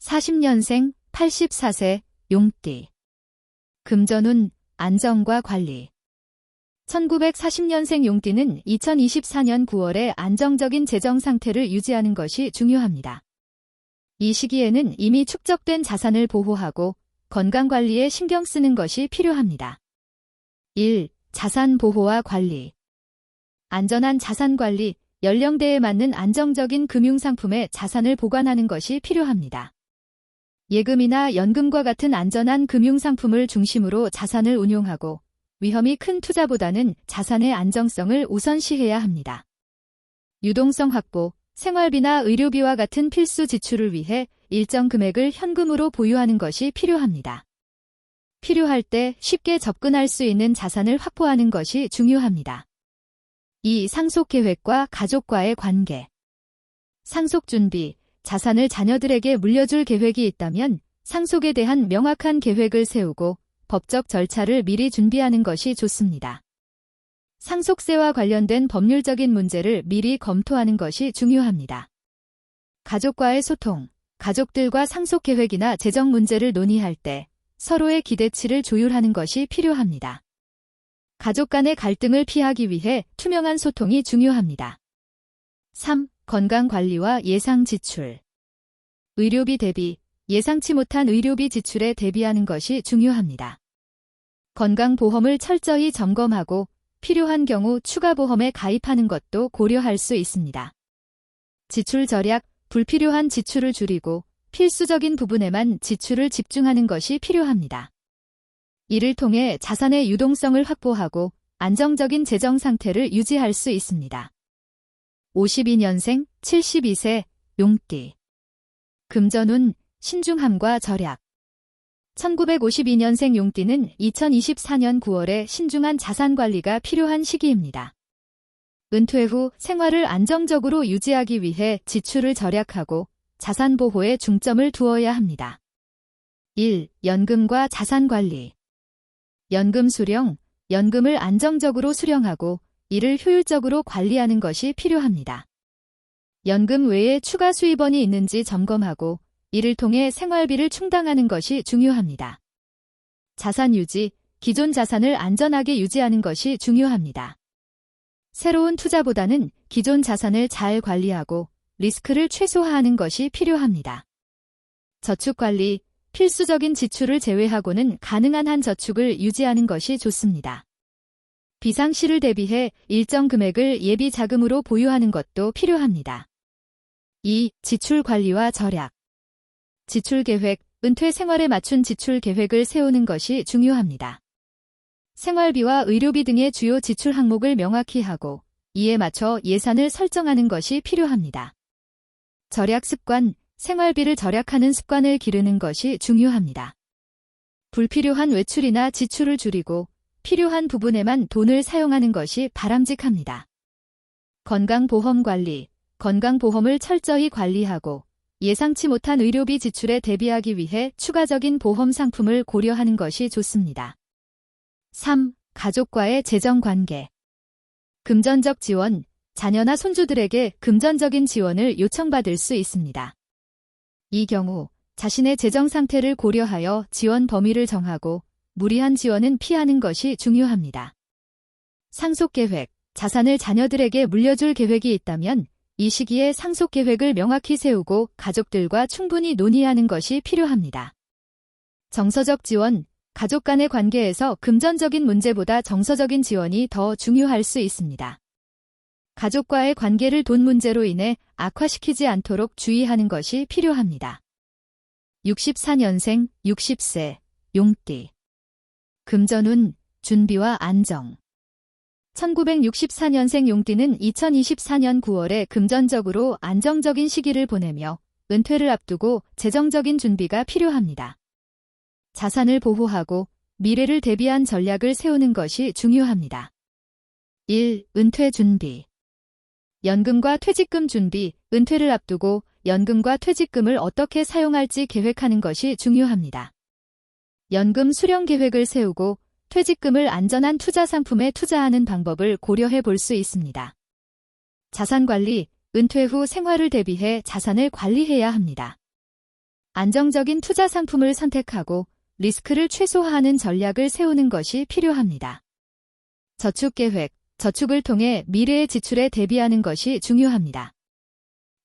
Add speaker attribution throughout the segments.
Speaker 1: 40년생 84세 용띠. 금전운, 안정과 관리. 1940년생 용띠는 2024년 9월에 안정적인 재정 상태를 유지하는 것이 중요합니다. 이 시기에는 이미 축적된 자산을 보호하고 건강관리에 신경 쓰는 것이 필요합니다. 1. 자산 보호와 관리. 안전한 자산관리, 연령대에 맞는 안정적인 금융상품에 자산을 보관하는 것이 필요합니다. 예금이나 연금과 같은 안전한 금융상품을 중심으로 자산을 운용하고 위험이 큰 투자보다는 자산의 안정성을 우선시해야 합니다. 유동성 확보, 생활비나 의료비와 같은 필수 지출을 위해 일정 금액을 현금으로 보유하는 것이 필요합니다. 필요할 때 쉽게 접근할 수 있는 자산을 확보하는 것이 중요합니다. 2. 상속계획과 가족과의 관계. 상속준비, 자산을 자녀들에게 물려줄 계획이 있다면 상속에 대한 명확한 계획을 세우고 법적 절차를 미리 준비하는 것이 좋습니다. 상속세와 관련된 법률적인 문제를 미리 검토하는 것이 중요합니다. 가족과의 소통, 가족들과 상속계획이나 재정 문제를 논의할 때 서로의 기대치를 조율하는 것이 필요합니다. 가족 간의 갈등을 피하기 위해 투명한 소통이 중요합니다. 3. 건강관리와 예상 지출. 의료비 대비, 예상치 못한 의료비 지출에 대비하는 것이 중요합니다. 건강보험을 철저히 점검하고 필요한 경우 추가 보험에 가입하는 것도 고려할 수 있습니다. 지출 절약, 불필요한 지출을 줄이고 필수적인 부분에만 지출을 집중하는 것이 필요합니다. 이를 통해 자산의 유동성을 확보하고 안정적인 재정 상태를 유지할 수 있습니다. 52년생 72세 용띠. 금전운, 신중함과 절약. 1952년생 용띠는 2024년 9월에 신중한 자산관리가 필요한 시기입니다. 은퇴 후 생활을 안정적으로 유지하기 위해 지출을 절약하고 자산 보호에 중점을 두어야 합니다. 1. 연금과 자산관리. 연금 수령, 연금을 안정적으로 수령하고 이를 효율적으로 관리하는 것이 필요합니다. 연금 외에 추가 수입원이 있는지 점검하고 이를 통해 생활비를 충당하는 것이 중요합니다. 자산 유지, 기존 자산을 안전하게 유지하는 것이 중요합니다. 새로운 투자보다는 기존 자산을 잘 관리하고 리스크를 최소화하는 것이 필요합니다. 저축관리, 필수적인 지출을 제외하고는 가능한 한 저축을 유지하는 것이 좋습니다. 비상시를 대비해 일정 금액을 예비 자금으로 보유하는 것도 필요합니다. 2. 지출 관리와 절약. 지출 계획, 은퇴 생활에 맞춘 지출 계획을 세우는 것이 중요합니다. 생활비와 의료비 등의 주요 지출 항목을 명확히 하고 이에 맞춰 예산을 설정하는 것이 필요합니다. 절약 습관, 생활비를 절약하는 습관을 기르는 것이 중요합니다. 불필요한 외출이나 지출을 줄이고 필요한 부분에만 돈을 사용하는 것이 바람직합니다. 건강보험 관리, 건강보험을 철저히 관리하고 예상치 못한 의료비 지출에 대비하기 위해 추가적인 보험 상품을 고려하는 것이 좋습니다. 3. 가족과의 재정관계. 금전적 지원, 자녀나 손주들에게 금전적인 지원을 요청받을 수 있습니다. 이 경우 자신의 재정 상태를 고려하여 지원 범위를 정하고 무리한 지원은 피하는 것이 중요합니다. 상속계획, 자산을 자녀들에게 물려줄 계획이 있다면 이 시기에 상속계획을 명확히 세우고 가족들과 충분히 논의하는 것이 필요합니다. 정서적 지원, 가족 간의 관계에서 금전적인 문제보다 정서적인 지원이 더 중요할 수 있습니다. 가족과의 관계를 돈 문제로 인해 악화시키지 않도록 주의하는 것이 필요합니다. 64년생 60세 용띠. 금전운, 준비와 안정. 1964년생 용띠는 2024년 9월에 금전적으로 안정적인 시기를 보내며 은퇴를 앞두고 재정적인 준비가 필요합니다. 자산을 보호하고 미래를 대비한 전략을 세우는 것이 중요합니다. 1. 은퇴 준비. 연금과 퇴직금 준비, 은퇴를 앞두고 연금과 퇴직금을 어떻게 사용할지 계획하는 것이 중요합니다. 연금 수령 계획을 세우고 퇴직금을 안전한 투자 상품에 투자하는 방법을 고려해 볼 수 있습니다. 자산관리, 은퇴 후 생활을 대비해 자산을 관리해야 합니다. 안정적인 투자 상품을 선택하고 리스크를 최소화하는 전략을 세우는 것이 필요합니다. 저축계획, 저축을 통해 미래의 지출에 대비하는 것이 중요합니다.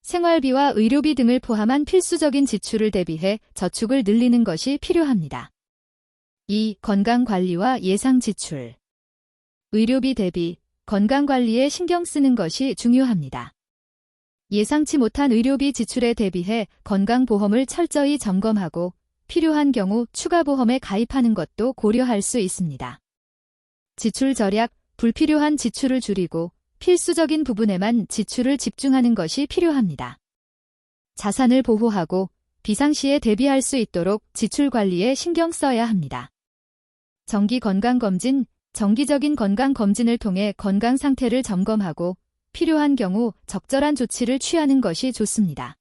Speaker 1: 생활비와 의료비 등을 포함한 필수적인 지출을 대비해 저축을 늘리는 것이 필요합니다. 2. 건강관리와 예상 지출. 의료비 대비, 건강관리에 신경 쓰는 것이 중요합니다. 예상치 못한 의료비 지출에 대비해 건강보험을 철저히 점검하고 필요한 경우 추가 보험에 가입하는 것도 고려할 수 있습니다. 지출 절약, 불필요한 지출을 줄이고 필수적인 부분에만 지출을 집중하는 것이 필요합니다. 자산을 보호하고 비상시에 대비할 수 있도록 지출 관리에 신경 써야 합니다. 정기 건강검진, 정기적인 건강검진을 통해 건강 상태를 점검하고 필요한 경우 적절한 조치를 취하는 것이 좋습니다.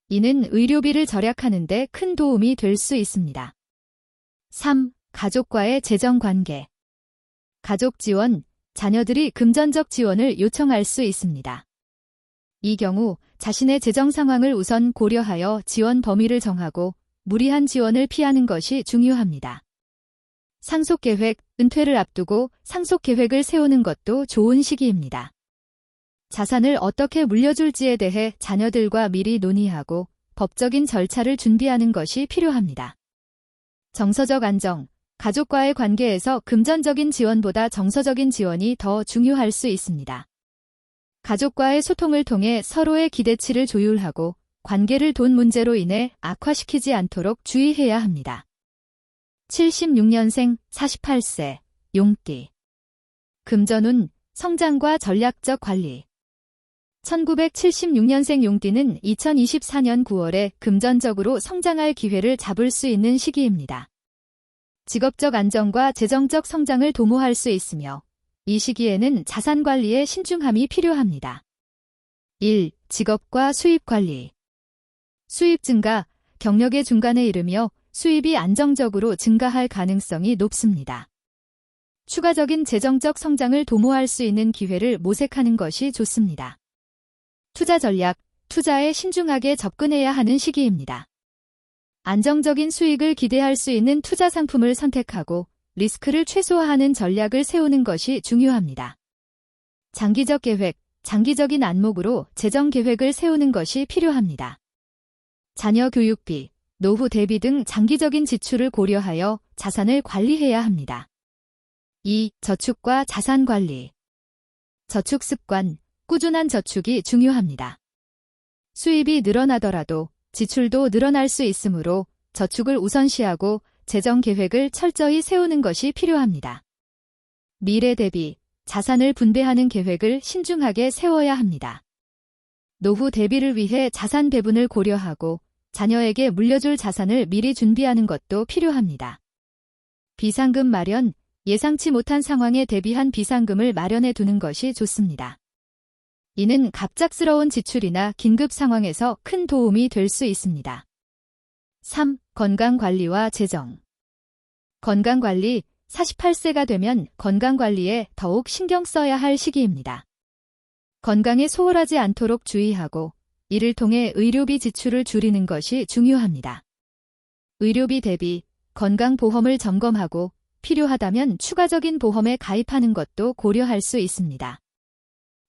Speaker 1: 이는 의료비를 절약하는 데 큰 도움이 될 수 있습니다. 3. 가족과의 재정 관계. 가족 지원, 자녀들이 금전적 지원을 요청할 수 있습니다. 이 경우 자신의 재정 상황을 우선 고려하여 지원 범위를 정하고 무리한 지원을 피하는 것이 중요합니다. 상속계획, 은퇴를 앞두고 상속계획을 세우는 것도 좋은 시기입니다. 자산을 어떻게 물려줄지에 대해 자녀들과 미리 논의하고 법적인 절차를 준비하는 것이 필요합니다. 정서적 안정, 가족과의 관계에서 금전적인 지원보다 정서적인 지원이 더 중요할 수 있습니다. 가족과의 소통을 통해 서로의 기대치를 조율하고 관계를 돈 문제로 인해 악화시키지 않도록 주의해야 합니다. 76년생 48세 용띠. 금전운, 성장과 전략적 관리. 1976년생 용띠는 2024년 9월에 금전적으로 성장할 기회를 잡을 수 있는 시기입니다. 직업적 안정과 재정적 성장을 도모할 수 있으며 이 시기에는 자산 관리에 신중함이 필요합니다. 1. 직업과 수입 관리. 수입 증가, 경력의 중간에 이르며 수입이 안정적으로 증가할 가능성이 높습니다. 추가적인 재정적 성장을 도모할 수 있는 기회를 모색하는 것이 좋습니다. 투자 전략, 투자에 신중하게 접근해야 하는 시기입니다. 안정적인 수익을 기대할 수 있는 투자 상품을 선택하고 리스크를 최소화하는 전략을 세우는 것이 중요합니다. 장기적 계획, 장기적인 안목으로 재정 계획을 세우는 것이 필요합니다. 자녀 교육비, 노후 대비 등 장기적인 지출을 고려하여 자산을 관리해야 합니다. 2. 저축과 자산 관리. 저축 습관, 꾸준한 저축이 중요합니다. 수입이 늘어나더라도 지출도 늘어날 수 있으므로 저축을 우선시하고 재정 계획을 철저히 세우는 것이 필요합니다. 미래 대비, 자산을 분배하는 계획을 신중하게 세워야 합니다. 노후 대비를 위해 자산 배분을 고려하고 자녀에게 물려줄 자산을 미리 준비하는 것도 필요합니다. 비상금 마련, 예상치 못한 상황에 대비한 비상금을 마련해 두는 것이 좋습니다. 이는 갑작스러운 지출이나 긴급 상황에서 큰 도움이 될 수 있습니다. 3. 건강관리와 재정. 건강관리, 48세가 되면 건강관리에 더욱 신경 써야 할 시기입니다. 건강에 소홀하지 않도록 주의하고 이를 통해 의료비 지출을 줄이는 것이 중요합니다. 의료비 대비, 건강보험을 점검하고 필요하다면 추가적인 보험에 가입하는 것도 고려할 수 있습니다.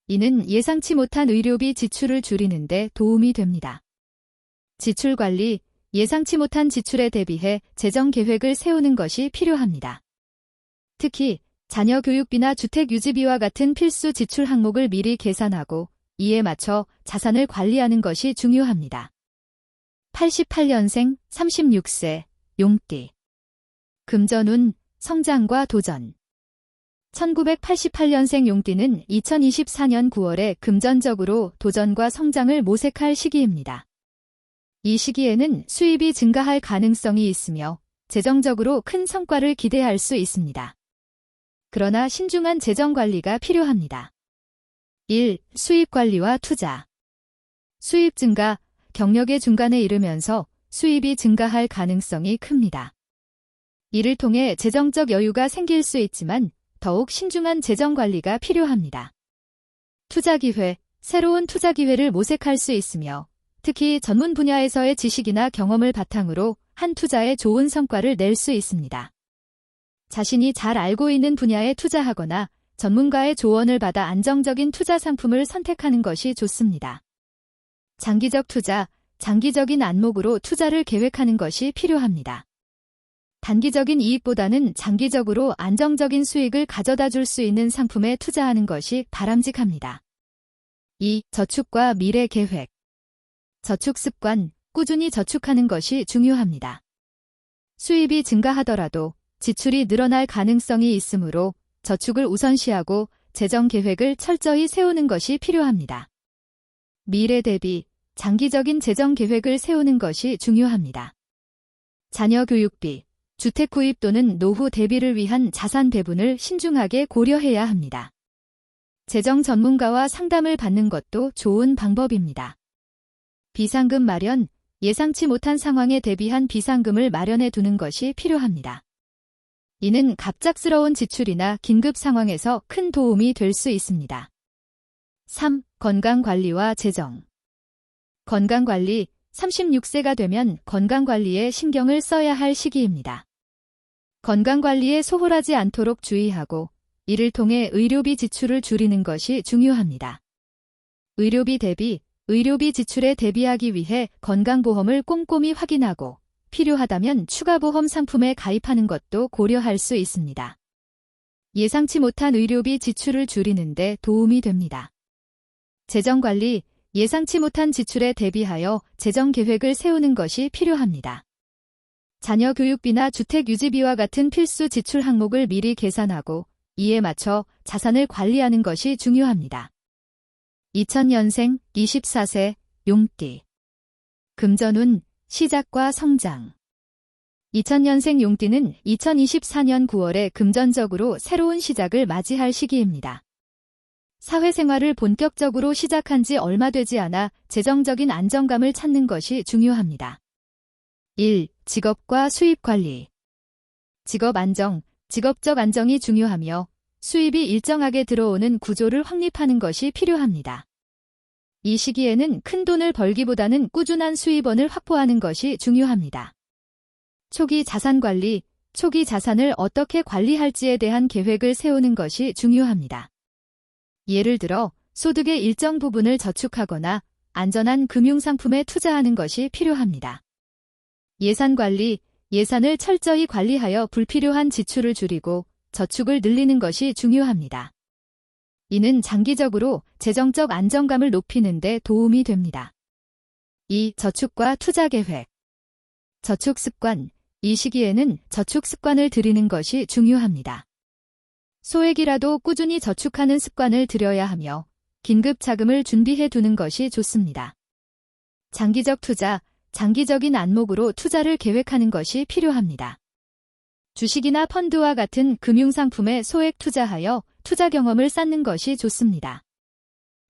Speaker 1: 이는 예상치 못한 의료비 지출을 줄이는 데 도움이 됩니다. 지출 관리, 예상치 못한 지출에 대비해 재정 계획을 세우는 것이 필요합니다. 특히 자녀 교육비나 주택 유지비와 같은 필수 지출 항목을 미리 계산하고 이에 맞춰 자산을 관리하는 것이 중요합니다. 88년생 36세 용띠. 금전운, 성장과 도전. 1988년생 용띠는 2024년 9월에 금전적으로 도전과 성장을 모색할 시기입니다. 이 시기에는 수입이 증가할 가능성이 있으며 재정적으로 큰 성과를 기대할 수 있습니다. 그러나 신중한 재정 관리가 필요합니다. 1. 수입 관리와 투자. 수입 증가, 경력의 중간에 이르면서 수입이 증가할 가능성이 큽니다. 이를 통해 재정적 여유가 생길 수 있지만 더욱 신중한 재정 관리가 필요합니다. 투자 기회, 새로운 투자 기회를 모색할 수 있으며 특히 전문 분야에서의 지식이나 경험을 바탕으로 한 투자에 좋은 성과를 낼 수 있습니다. 자신이 잘 알고 있는 분야에 투자하거나 전문가의 조언을 받아 안정적인 투자 상품을 선택하는 것이 좋습니다. 장기적 투자, 장기적인 안목으로 투자를 계획하는 것이 필요합니다. 단기적인 이익보다는 장기적으로 안정적인 수익을 가져다 줄 수 있는 상품에 투자하는 것이 바람직합니다. 2. 저축과 미래 계획. 저축 습관, 꾸준히 저축하는 것이 중요합니다. 수입이 증가하더라도 지출이 늘어날 가능성이 있으므로 저축을 우선시하고 재정 계획을 철저히 세우는 것이 필요합니다. 미래 대비, 장기적인 재정 계획을 세우는 것이 중요합니다. 자녀 교육비, 주택 구입 또는 노후 대비를 위한 자산 배분을 신중하게 고려해야 합니다. 재정 전문가와 상담을 받는 것도 좋은 방법입니다. 비상금 마련, 예상치 못한 상황에 대비한 비상금을 마련해 두는 것이 필요합니다. 이는 갑작스러운 지출이나 긴급 상황에서 큰 도움이 될 수 있습니다. 3. 건강관리와 재정. 건강관리, 36세가 되면 건강관리에 신경을 써야 할 시기입니다. 건강관리에 소홀하지 않도록 주의하고 이를 통해 의료비 지출을 줄이는 것이 중요합니다. 의료비 대비, 의료비 지출에 대비하기 위해 건강보험을 꼼꼼히 확인하고 필요하다면 추가보험 상품에 가입하는 것도 고려할 수 있습니다. 예상치 못한 의료비 지출을 줄이는 데 도움이 됩니다. 재정관리, 예상치 못한 지출에 대비하여 재정 계획을 세우는 것이 필요합니다. 자녀 교육비나 주택 유지비와 같은 필수 지출 항목을 미리 계산하고 이에 맞춰 자산을 관리하는 것이 중요합니다. 2000년생 24세 용띠. 금전운, 시작과 성장. 2000년생 용띠는 2024년 9월에 금전적으로 새로운 시작을 맞이할 시기입니다. 사회생활을 본격적으로 시작한 지 얼마 되지 않아 재정적인 안정감을 찾는 것이 중요합니다. 1. 직업과 수입 관리. 직업 안정, 직업적 안정이 중요하며 수입이 일정하게 들어오는 구조를 확립하는 것이 필요합니다. 이 시기에는 큰 돈을 벌기보다는 꾸준한 수입원을 확보하는 것이 중요합니다. 초기 자산 관리, 초기 자산을 어떻게 관리할지에 대한 계획을 세우는 것이 중요합니다. 예를 들어 소득의 일정 부분을 저축하거나 안전한 금융상품에 투자하는 것이 필요합니다. 예산 관리, 예산을 철저히 관리하여 불필요한 지출을 줄이고 저축을 늘리는 것이 중요합니다. 이는 장기적으로 재정적 안정감을 높이는 데 도움이 됩니다. 2. 저축과 투자 계획. 저축 습관, 이 시기에는 저축 습관을 들이는 것이 중요합니다. 소액이라도 꾸준히 저축하는 습관을 들여야 하며 긴급 자금을 준비해 두는 것이 좋습니다. 장기적 투자, 장기적인 안목으로 투자를 계획하는 것이 필요합니다. 주식이나 펀드와 같은 금융상품에 소액 투자하여 투자 경험을 쌓는 것이 좋습니다.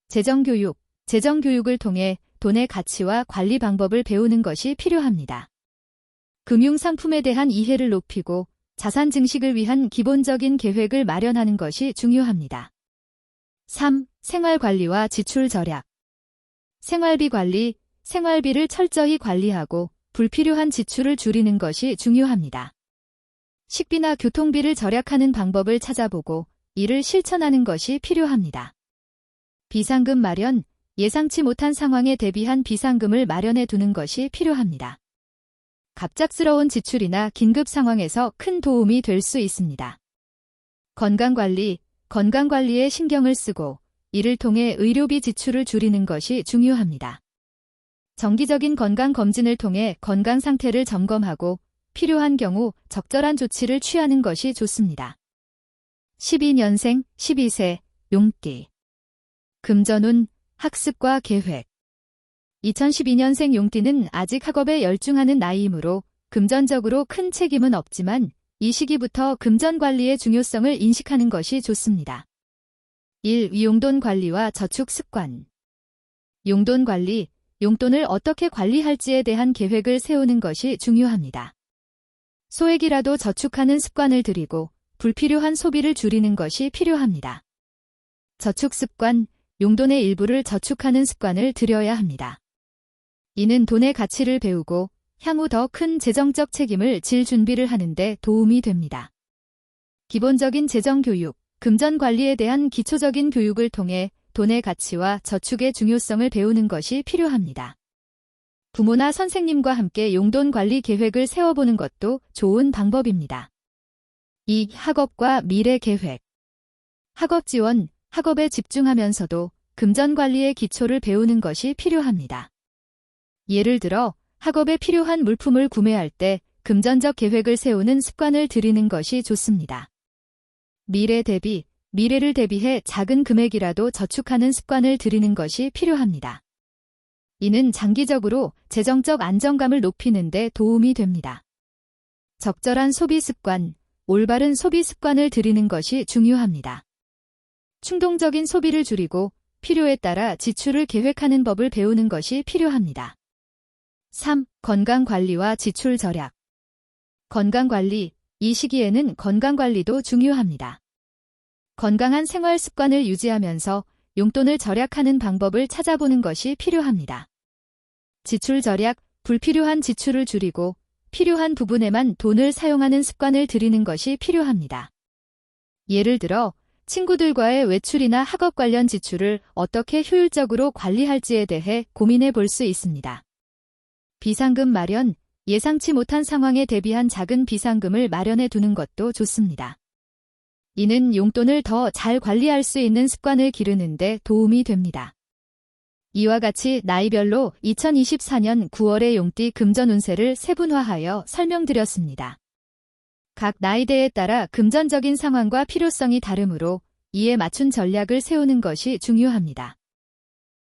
Speaker 1: 재정교육, 재정교육을 통해 돈의 가치와 관리 방법을 배우는 것이 필요합니다. 금융상품에 대한 이해를 높이고 자산 증식을 위한 기본적인 계획을 마련하는 것이 중요합니다. 3. 생활관리와 지출 절약. 생활비 관리, 생활비를 철저히 관리하고 불필요한 지출을 줄이는 것이 중요합니다. 식비나 교통비를 절약하는 방법을 찾아보고 이를 실천하는 것이 필요합니다. 비상금 마련, 예상치 못한 상황에 대비한 비상금을 마련해 두는 것이 필요합니다. 갑작스러운 지출이나 긴급 상황에서 큰 도움이 될 수 있습니다. 건강관리, 건강관리에 신경을 쓰고 이를 통해 의료비 지출을 줄이는 것이 중요합니다. 정기적인 건강검진을 통해 건강 상태를 점검하고 필요한 경우 적절한 조치를 취하는 것이 좋습니다. 12년생 12세 용띠. 금전운, 학습과 계획. 2012년생 용띠는 아직 학업에 열중하는 나이이므로 금전적으로 큰 책임은 없지만 이 시기부터 금전 관리의 중요성을 인식하는 것이 좋습니다. 1. 용돈 관리와 저축 습관. 용돈 관리, 용돈을 어떻게 관리할지에 대한 계획을 세우는 것이 중요합니다. 소액이라도 저축하는 습관을 들이고 불필요한 소비를 줄이는 것이 필요합니다. 저축 습관, 용돈의 일부를 저축하는 습관을 들여야 합니다. 이는 돈의 가치를 배우고 향후 더 큰 재정적 책임을 질 준비를 하는 데 도움이 됩니다. 기본적인 재정 교육, 금전 관리에 대한 기초적인 교육을 통해 돈의 가치와 저축의 중요성을 배우는 것이 필요합니다. 부모나 선생님과 함께 용돈 관리 계획을 세워보는 것도 좋은 방법입니다. 2. 학업과 미래 계획. 학업 지원, 학업에 집중하면서도 금전 관리의 기초를 배우는 것이 필요합니다. 예를 들어 학업에 필요한 물품을 구매할 때 금전적 계획을 세우는 습관을 들이는 것이 좋습니다. 미래 대비, 미래를 대비해 작은 금액이라도 저축하는 습관을 들이는 것이 필요합니다. 이는 장기적으로 재정적 안정감을 높이는 데 도움이 됩니다. 적절한 소비 습관, 올바른 소비 습관을 들이는 것이 중요합니다. 충동적인 소비를 줄이고 필요에 따라 지출을 계획하는 법을 배우는 것이 필요합니다. 3. 건강관리와 지출 절약. 건강관리, 이 시기에는 건강관리도 중요합니다. 건강한 생활 습관을 유지하면서 용돈을 절약하는 방법을 찾아보는 것이 필요합니다. 지출 절약, 불필요한 지출을 줄이고 필요한 부분에만 돈을 사용하는 습관을 들이는 것이 필요합니다. 예를 들어 친구들과의 외출이나 학업 관련 지출을 어떻게 효율적으로 관리할지에 대해 고민해 볼 수 있습니다. 비상금 마련, 예상치 못한 상황에 대비한 작은 비상금을 마련해 두는 것도 좋습니다. 이는 용돈을 더 잘 관리할 수 있는 습관을 기르는 데 도움이 됩니다. 이와 같이 나이별로 2024년 9월의 용띠 금전 운세를 세분화하여 설명드렸습니다. 각 나이대에 따라 금전적인 상황과 필요성이 다르므로 이에 맞춘 전략을 세우는 것이 중요합니다.